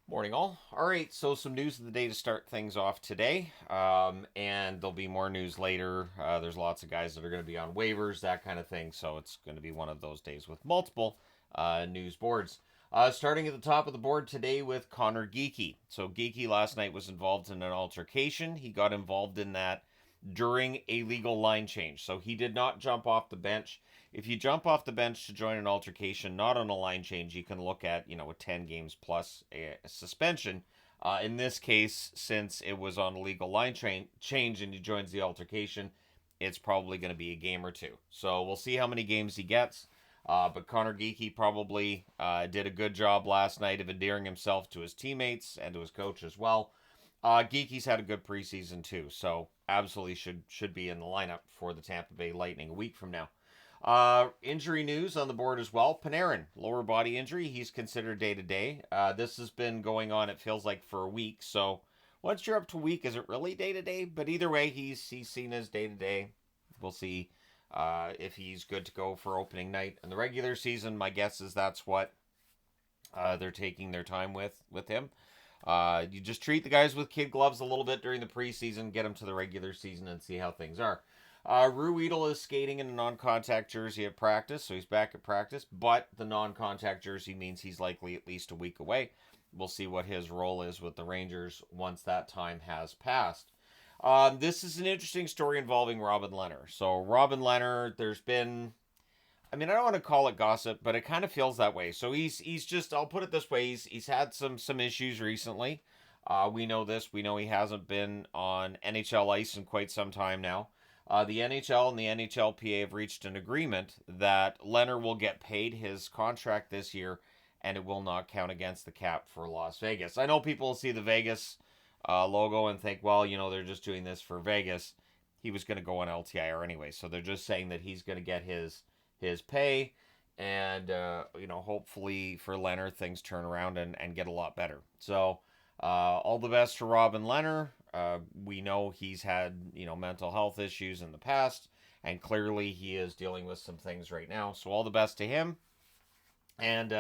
Morning, all. All right, so some news of the day to start things off today, and there'll be more news later. There's lots of guys that are going to be on waivers, that kind of thing. So it's going to be one of those days with multiple news boards. Starting at the top of the board today with Connor Geekie. So Geekie last night was involved in an altercation. He got involved in that during a legal line change. So he did not jump off the bench. If you jump off the bench to join an altercation, not on a line change, you can look at, a 10 games plus a suspension. In this case, since it was on a legal line change and he joins the altercation, it's probably going to be a game or two. So we'll see how many games he gets. But Connor Geekie probably did a good job last night of endearing himself to his teammates and to his coach as well. Geekie's had a good preseason too, so absolutely should be in the lineup for the Tampa Bay Lightning a week from now. Injury news on the board as well. Panarin, lower body injury. He's considered day to day. This has been going on, it feels like, for a week. So once you're up to a week, is it really day to day? But either way, he's seen as day to day. We'll see if he's good to go for opening night in the regular season. My guess is that's what they're taking their time with him. You just treat the guys with kid gloves a little bit during the preseason, get them to the regular season, and see how things are. Ruedel is skating in a non-contact jersey at practice, so he's back at practice. But the non-contact jersey means he's likely at least a week away. We'll see what his role is with the Rangers once that time has passed. This is an interesting story involving Robin Lehner. So Robin Lehner, there's been, I don't want to call it gossip, but it kind of feels that way. So he's just, I'll put it this way, he's had some issues recently. We know this. We know he hasn't been on NHL ice in quite some time now. The NHL and the NHLPA have reached an agreement that Lehner will get paid his contract this year, and it will not count against the cap for Las Vegas. I know people see the Vegas logo and think, well, they're just doing this for Vegas. He was going to go on LTIR anyway, so they're just saying that he's going to get his pay, and hopefully for Lehner things turn around and get a lot better. So all the best to Robin Lehner. We know he's had mental health issues in the past, and clearly he is dealing with some things right now. So all the best to him. And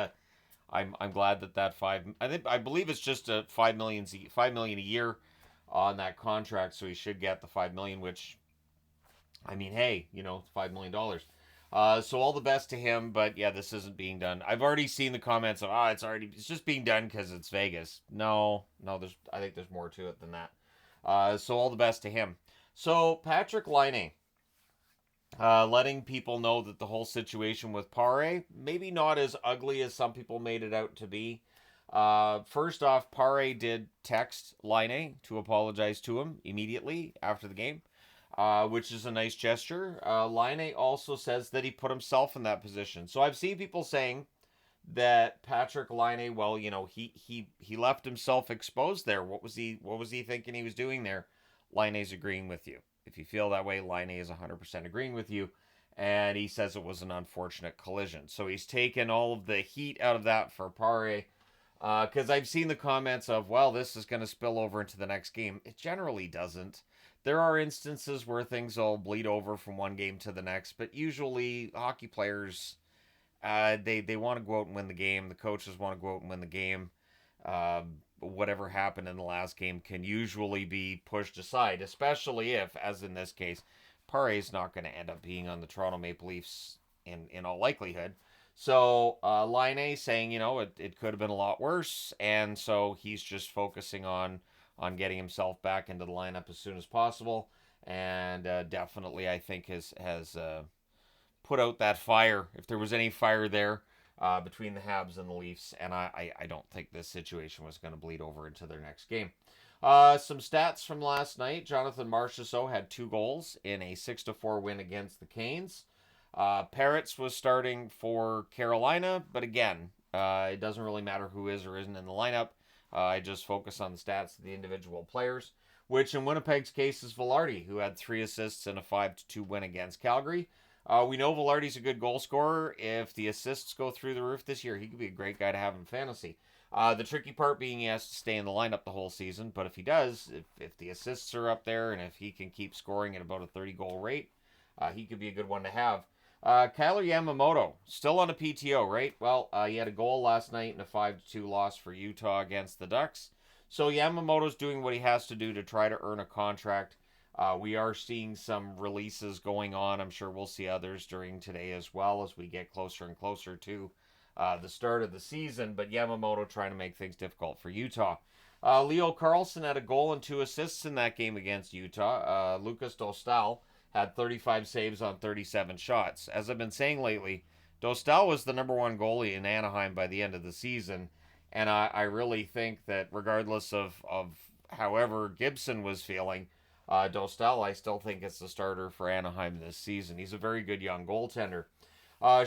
I'm glad that I believe it's just a 5 million a year on that contract. So he should get the 5 million, which hey, $5 million. So all the best to him, but yeah, this isn't being done. I've already seen the comments of it's just being done because it's Vegas. No, I think there's more to it than that. So all the best to him. So Patrick Laine, letting people know that the whole situation with Pare maybe not as ugly as some people made it out to be. First off, Pare did text Laine to apologize to him immediately after the game, which is a nice gesture. Laine also says that he put himself in that position. So I've seen people saying that Patrick Laine, well, he left himself exposed there. What was he thinking he was doing there? Laine's agreeing with you. If you feel that way, Laine is 100% agreeing with you. And he says it was an unfortunate collision. So he's taken all of the heat out of that for Pare. Because I've seen the comments of, well, this is going to spill over into the next game. It generally doesn't. There are instances where things will bleed over from one game to the next, but usually hockey players, they want to go out and win the game. The coaches want to go out and win the game. Whatever happened in the last game can usually be pushed aside, especially if, as in this case, Pare's not going to end up being on the Toronto Maple Leafs in all likelihood. So Laine saying, it could have been a lot worse, and so he's just focusing on getting himself back into the lineup as soon as possible, and definitely I think has put out that fire, if there was any fire there, between the Habs and the Leafs, and I don't think this situation was going to bleed over into their next game. Some stats from last night. Jonathan Marchessault had 2 goals in a 6-4 win against the Canes. Parrots was starting for Carolina, but again, it doesn't really matter who is or isn't in the lineup. I just focus on the stats of the individual players, which in Winnipeg's case is Vilardi, who had 3 assists in a 5-2 win against Calgary. We know Vilardi's a good goal scorer. If the assists go through the roof this year, he could be a great guy to have in fantasy. The tricky part being he has to stay in the lineup the whole season, but if he does, if the assists are up there and if he can keep scoring at about a 30-goal rate, he could be a good one to have. Kyler Yamamoto, still on a PTO, right? Well, he had a goal last night in a 5-2 loss for Utah against the Ducks. So Yamamoto's doing what he has to do to try to earn a contract. We are seeing some releases going on. I'm sure we'll see others during today as well as we get closer and closer to the start of the season. But Yamamoto trying to make things difficult for Utah. Leo Carlson had a goal and 2 assists in that game against Utah. Lucas Dostal had 35 saves on 37 shots. As I've been saying lately, Dostal was the number one goalie in Anaheim by the end of the season. And I really think that regardless of however Gibson was feeling, Dostal, I still think it's the starter for Anaheim this season. He's a very good young goaltender.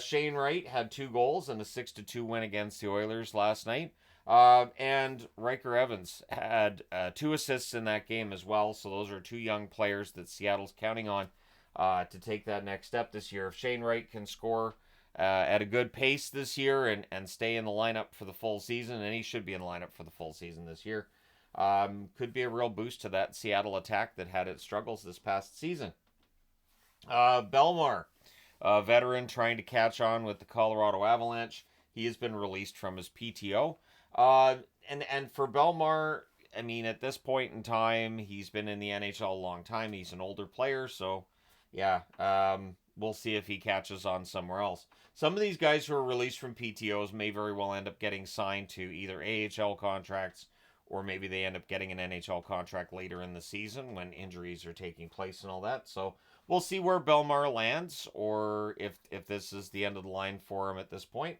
Shane Wright had 2 goals and a 6-2 win against the Oilers last night. And Riker Evans had 2 assists in that game as well. So those are 2 young players that Seattle's counting on to take that next step this year. If Shane Wright can score at a good pace this year and stay in the lineup for the full season, and he should be in the lineup for the full season this year, could be a real boost to that Seattle attack that had its struggles this past season. Bellemare, a veteran trying to catch on with the Colorado Avalanche. He has been released from his PTO. And for Bellemare, I mean, at this point in time, he's been in the NHL a long time. He's an older player, so yeah, we'll see if he catches on somewhere else. Some of these guys who are released from PTOs may very well end up getting signed to either AHL contracts or maybe they end up getting an NHL contract later in the season when injuries are taking place and all that. So we'll see where Bellemare lands or if this is the end of the line for him at this point.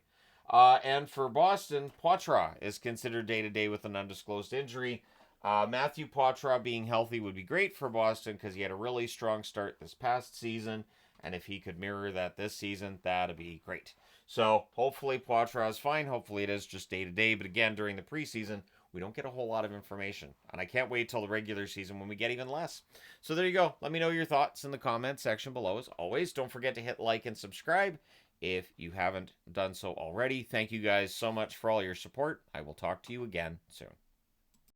And for Boston, Poitras is considered day-to-day with an undisclosed injury. Matthew Poitras being healthy would be great for Boston because he had a really strong start this past season. And if he could mirror that this season, that'd be great. So hopefully Poitras is fine. Hopefully it is just day-to-day. But again, during the preseason, we don't get a whole lot of information. And I can't wait till the regular season when we get even less. So there you go. Let me know your thoughts in the comment section below. As always, don't forget to hit like and subscribe if you haven't done so already. Thank you guys so much for all your support. I will talk to you again soon.